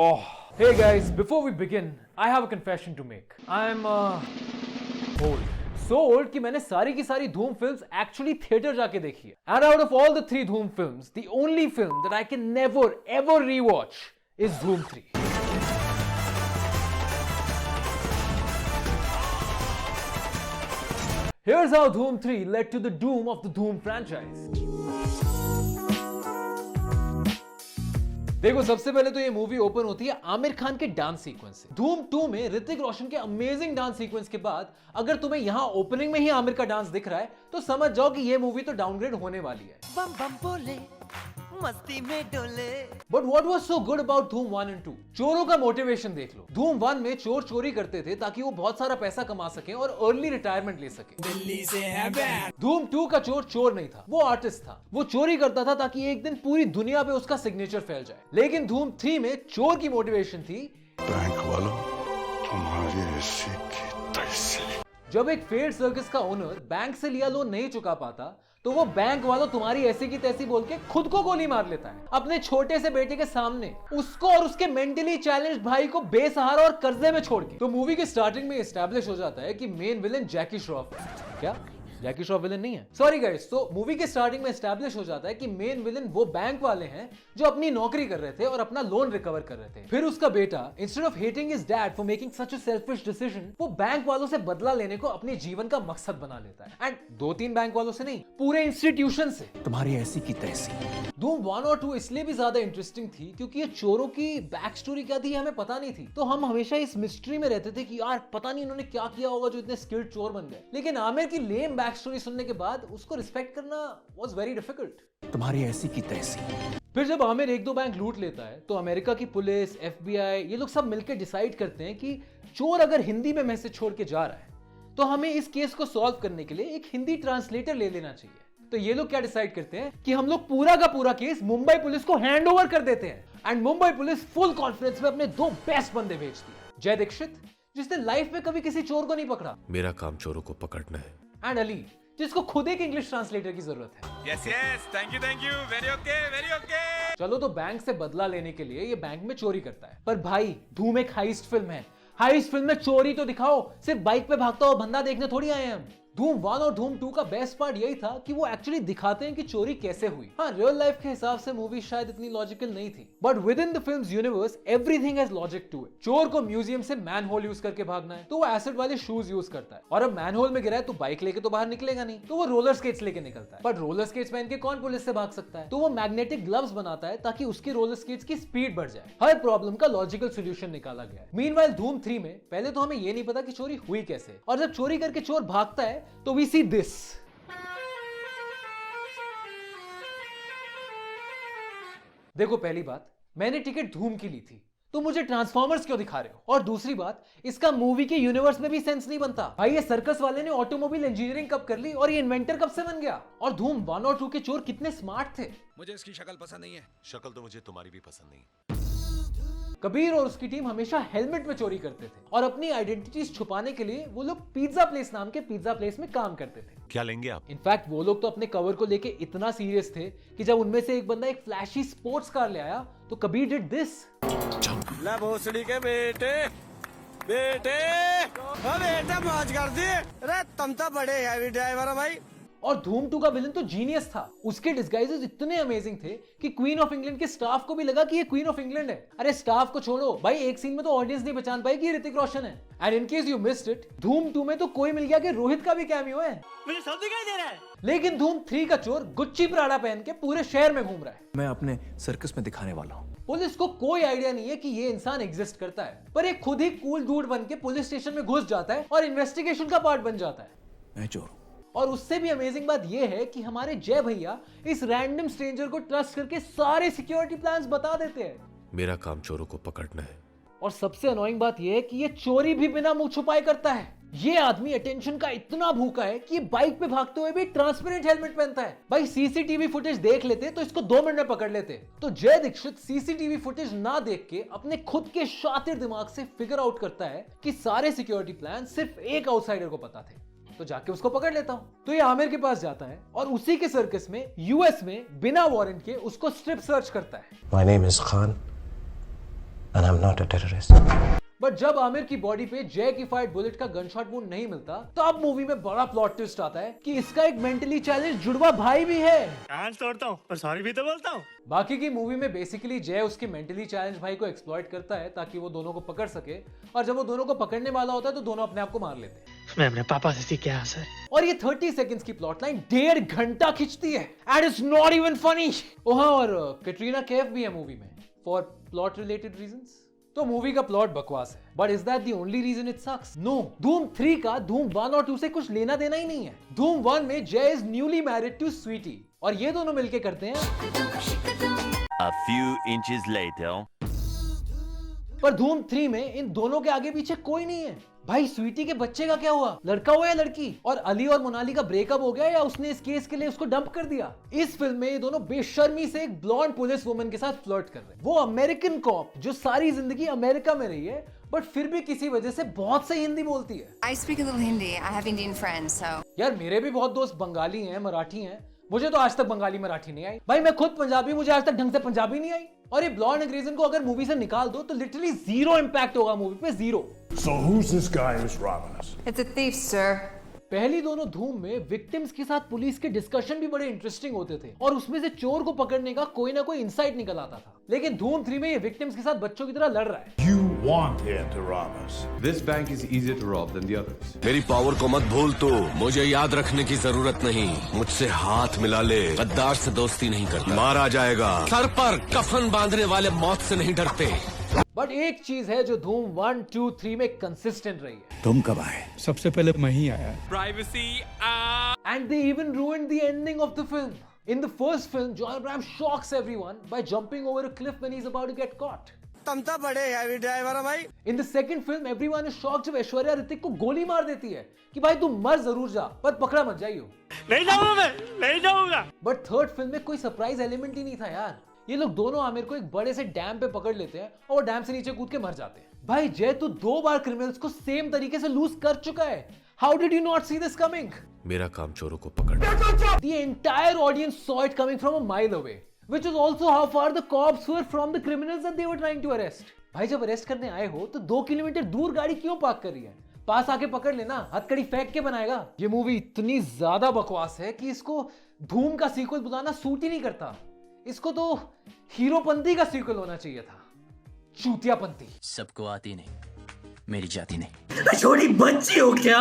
Oh, hey guys, before we begin, I have a confession to make. I'm old. So old कि मैंने सारी की सारी धूम फिल्म्स actually theater जाके देखी है. And out of all the 3 Dhoom films, the only film that I can never ever rewatch is Dhoom 3. Here's how Dhoom 3 led to the doom of the Dhoom franchise. देखो, सबसे पहले तो ये movie open होती है आमिर खान के dance sequence से. धूम 2 में ऋतिक रोशन के अमेजिंग डांस सीक्वेंस के बाद अगर तुम्हें यहां ओपनिंग में ही आमिर का डांस दिख रहा है तो समझ जाओ कि ये मूवी तो डाउनग्रेड होने वाली है. बम बम बोले मस्ती में डोले. But what was so good about धूम 1 एंड 2? चोरों का मोटिवेशन देख लो. धूम 1 में चोर चोरी करते थे ताकि वो बहुत सारा पैसा कमा सकें और अर्ली रिटायरमेंट ले सके. दिल्ली से है बैन. धूम 2 का चोर चोर नहीं था, वो आर्टिस्ट था. वो चोरी करता था ताकि एक दिन पूरी दुनिया पे उसका सिग्नेचर फैल जाए. लेकिन धूम 3 में चोर की मोटिवेशन थी बैंक वालों तुम्हारी ऐसी की तैसी. जब एक फेड सर्कस का ओनर बैंक से लिया लोन नहीं चुका पाता तो वो बैंक वालों तुम्हारी ऐसी की तैसी बोल के खुद को गोली मार लेता है अपने छोटे से बेटे के सामने, उसको और उसके मेंटली चैलेंज्ड भाई को बेसहारा और कर्जे में छोड़ के. तो मूवी के स्टार्टिंग में एस्टैब्लिश हो जाता है कि मेन विलेन जैकी श्रॉफ है. क्या जैकी श्रॉफ विलेन नहीं है? Sorry guys. तो मूवी के स्टार्टिंग में एस्टैब्लिश हो जाता है कि मेन विलेन वो बैंक वाले हैं जो अपनी नौकरी कर रहे थे और अपना लोन रिकवर कर रहे थे. फिर उसका बेटा instead of hating his dad for making such a selfish decision, वो बैंक वालों से बदला लेने को अपने जीवन का मकसद बना लेता है. एंड 2-3 बैंक वालों से नहीं, पूरे इंस्टीट्यूशन से. तुम्हारी ऐसी की तैसी. धूम 1 और 2 इसलिए भी ज्यादा इंटरेस्टिंग थी क्योंकि ये चोरों की बैक स्टोरी क्या थी हमें पता नहीं थी. तो हम हमेशा इस मिस्ट्री में रहते थे कि यार पता नहीं इन्होंने क्या किया होगा जो इतने स्किल्ड चोर बन गए. लेकिन आमिर की लेम बैक स्टोरी सुनने के बाद उसको रिस्पेक्ट करना वाज वेरी डिफिकल्ट. तुम्हारी ऐसी की तैसी. फिर जब आमिर 1-2 बैंक लूट लेता है तो अमेरिका की पुलिस, FBI ये लोग सब मिलकर डिसाइड करते हैं कि चोर अगर हिंदी में मैसेज छोड़ के जा रहा है तो हमें इस केस को सॉल्व करने के लिए एक हिंदी ट्रांसलेटर ले लेना चाहिए. तो ये लोग क्या डिसाइड करते हैं कि हम लोग पूरा का पूरा केस मुंबई पुलिस को हैंड ओवर कर देते हैं. And Mumbai police full confidence में अपने 2 बेस्ट बंदे भेजती है. जय दीक्षित, जिसने लाइफ में कभी किसी चोर को नहीं पकड़ा. मेरा काम चोरों को पकड़ना है. एंड अली, जिसको खुद एक इंग्लिश ट्रांसलेटर की जरूरत है. Yes yes, thank you, very okay. चलो तो बैंक से बदला लेने के लिए ये बैंक में चोरी करता है. पर भाई धूम एक हाइस्ट फिल्म है. हाइस्ट फिल्म में चोरी तो दिखाओ, सिर्फ बाइक पे भागता हुआ बंदा देखने थोड़ी आए हैं हम. धूम 1 और धूम 2 का बेस्ट पार्ट यही था कि वो एक्चुअली दिखाते हैं कि चोरी कैसे हुई. हाँ, रियल लाइफ के हिसाब से मूवी शायद इतनी लॉजिकल नहीं थी, but within the films universe everything has logic to it. चोर को म्यूजियम से मैन होल यूज करके भागना है तो वो एसिड वाले शूज यूज करता है, और अब मैन होल में गिरा है तो बाइक लेके तो बाहर निकलेगा नहीं, तो वो रोलर स्केट्स लेके निकलता है. बट रोलर स्केट्स पहन के कौन पुलिस से भाग सकता है? तो वो मैग्नेटिक ग्लव्स बनाता है ताकि उसके रोलर स्केट्स की स्पीड बढ़ जाए. हर प्रॉब्लम का लॉजिकल सोल्यूशन निकाला गया है. मीनवाइल धूम 3 में पहले तो हमें ये नहीं पता कि चोरी हुई कैसे, और जब चोरी करके चोर भागता है तो वी सी दिस. देखो, पहली बात, मैंने टिकट धूम की ली थी तो मुझे ट्रांसफॉर्मर्स क्यों दिखा रहे हो? और दूसरी बात, इसका मूवी के यूनिवर्स में भी सेंस नहीं बनता. भाई ये सर्कस वाले ने ऑटोमोबाइल इंजीनियरिंग कब कर ली और ये इन्वेंटर कब से बन गया? और धूम 1 और 2 के चोर कितने स्मार्ट थे. मुझे इसकी शक्ल पसंद नहीं है. शक्ल तो मुझे तुम्हारी भी पसंद नहीं. कबीर और उसकी टीम हमेशा हेलमेट में चोरी करते थे और अपनी आइडेंटिटीज छुपाने के लिए वो लोग पिज्जा प्लेस नाम के पिज्जा प्लेस में काम करते थे. क्या लेंगे आप? इनफैक्ट वो लोग तो अपने कवर को लेके इतना सीरियस थे कि जब उनमें से एक बंदा एक फ्लैशी स्पोर्ट्स कार ले आया तो कबीर डिड दिस. ला भोसड़ी के बेटे मौज कर दी. अरे तुम तो बड़े हैवी ड्राइवर हो भाई. और धूम 2 का विलन तो जीनियस था. उसके डिस्गाइजेस इतने अमेजिंग थे कि क्वीन ऑफ इंग्लैंड के स्टाफ को भी लगा कि ये क्वीन ऑफ इंग्लैंड है. अरे स्टाफ को छोड़ो भाई, एक सीन में तो ऑडियंस नहीं पहचान पाई कि ये ऋतिक रोशन है. And in case you missed it, धूम 2 में तो कोई मिल गया कि रोहित का भी कैमियो है. मुझे सब दिखाई दे रहा है. लेकिन धूम 3 का चोर गुच्ची प्राड़ा पहन के पूरे शहर में घूम रहा है. मैं अपने सर्कस में दिखाने वाला हूँ. पुलिस को कोई आइडिया नहीं है कि ये इंसान एग्जिस्ट करता है, पर ये खुद ही कूल डूड बन के पुलिस स्टेशन में घुस जाता है और इन्वेस्टिगेशन का पार्ट बन जाता है. मैं चोर हूँ. और उससे भी अमेजिंग बात यह है कि हमारे जय भैया इस रैंडम स्ट्रेंजर को ट्रस्ट करके सारे सिक्योरिटी प्लान्स बता देते हैं. मेरा काम चोरों को पकड़ना है. और सबसे अनोइंग बात यह है कि ये चोरी भी बिना मुंह छुपाए करता है. ये आदमी अटेंशन का इतना भूखा है कि ये बाइक पे भागते हुए भी ट्रांसपेरेंट हेलमेट पहनता है. भाई सीसीटीवी फुटेज देख लेते तो इसको 2 मिनट में पकड़ लेते. तो जय दीक्षित सीसीटीवी फुटेज ना देख के अपने खुद के शातिर दिमाग से फिगर आउट करता है कि सारे सिक्योरिटी प्लान सिर्फ एक आउटसाइडर को पता थे, तो जाके उसको पकड़ लेता हूं. तो ये आमिर के पास जाता है और उसी के सर्कस में, यूएस में, बिना वारंट के उसको स्ट्रिप सर्च करता है. My name is Khan. And I'm not a terrorist. But जब आमिर की बॉडी पे जय की फाइट बुलेट का गनशॉट वुंड नहीं मिलता, तब मूवी में बड़ा प्लॉट ट्विस्ट आता है कि इसका एक मेंटली चैलेंज जुड़वा भाई भी है। कान तोड़ता हूँ पर सॉरी भी तो बोलता हूँ। बाकी की मूवी में बेसिकली जय उसके मेंटली चैलेंज भाई को एक्सप्लॉइट करता है ताकि वो दोनों को पकड़ सके, और जब वो दोनों को पकड़ने वाला होता है तो दोनों अपने आप को मार लेते हैं। मैं अपने पापा से सीखा सर। और ये 30 सेकंड्स की प्लॉट लाइन 1.5 घंटा खींचती है and it's not even funny. Oh हाँ, और कैटरीना कैफ भी है मूवी में फॉर प्लॉट रिलेटेड रीजंस। तो मूवी का प्लॉट बकवास है, but is that the only reason it sucks? No, Dhoom 3 का धूम 1 और 2 से कुछ लेना देना ही नहीं है। धूम 1 में Jay is newly married to Sweety और ये दोनों मिलके करते हैं A few inches later. पर धूम 3 में इन दोनों के आगे पीछे कोई नहीं है। भाई स्वीटी के बच्चे का क्या हुआ? लड़का हुआ या लड़की? और अली और मोनाली का ब्रेकअप हो गया या उसने इस केस के लिए उसको डंप कर दिया? इस फिल्म में ये दोनों बेशर्मी से एक ब्लॉन्ड पुलिस वुमन के साथ फ्लर्ट कर रहे हैं। वो अमेरिकन कॉप जो सारी जिंदगी अमेरिका में रही है, बट फिर भी किसी वजह से बहुत सही हिंदी बोलती है। I speak a little Hindi. I have Indian friends, so. यार मेरे भी बहुत दोस्त बंगाली हैं, मराठी हैं, मुझे तो आज तक बंगाली मराठी नहीं आई। भाई मैं खुद पंजाबी, मुझे आज तक ढंग से पंजाबी नहीं आई। और ये ब्लॉन्ड अंग्रेजन को अगर मूवी से निकाल दो तो लिटरली 0 इम्पैक्ट होगा मूवी पे, 0। So who's this guy who's robbing us? It's a thief, sir. पहली दोनों धूम में विक्टिम्स के साथ पुलिस के डिस्कशन भी बड़े इंटरेस्टिंग होते थे और उसमें से चोर को पकड़ने का कोई ना कोई इंसाइट निकल आता था। लेकिन धूम 3 में ये विक्टिम्स के साथ बच्चों की तरह लड़ रहा है। You want him to rob us. This bank is easier to rob than the others. मेरी पावर को मत भूल तू, मुझे याद रखने की जरूरत नहीं। मुझसे हाथ मिला ले, गद्दार से दोस्ती नहीं करता, मारा जाएगा। सर पर कफन बांधने वाले मौत से नहीं डरते। बट एक चीज है जो धूम 1, 2, 3 में कंसिस्टेंट रही है। तुम कब आए? सबसे पहले मैं ही आया। And they even ruined the ending of the film. In the first film, John Abraham shocks everyone by jumping over a cliff when he's about to get caught. तुम तो बड़े हैवी ड्राइवर हो भाई। In the second film, everyone is shocked जब ऐश्वर्या ऋतिक को गोली मार देती है कि भाई तू मर जरूर जा पर पकड़ा मत जाइयो। नहीं जाऊंगा मैं, नहीं जाऊंगा। बट थर्ड फिल्म में कोई सरप्राइज एलिमेंट ही नहीं था यार। ये लोग दोनों आमिर को एक बड़े से डैम पे पकड़ लेते हैं और वो डैम से नीचे कूद के मर जाते हैं। भाई जय तू 2 बार क्रिमिनल्स को सेम तरीके से लूज कर चुका है। How did you not see this coming? मेरा काम चोरों को पकड़ना। The entire audience saw it coming from a mile away, which is also how far the cops were from the criminals that they were trying to arrest. भाई जब arrest करने आए हो तो 2 किलोमीटर दूर गाड़ी क्यों पार्क कर रही है? पास आके पकड़ लेना, हथकड़ी फेंक के बनाएगा। ये मूवी इतनी ज्यादा बकवास है कि इसको धूम का सीक्वल बुलाना सूट ही नहीं करता। इसको तो हीरोपंती का सीक्वल होना चाहिए था, चूतियापंती। सबको आती नहीं, मेरी जाती नहीं। छोटी बच्ची हो क्या?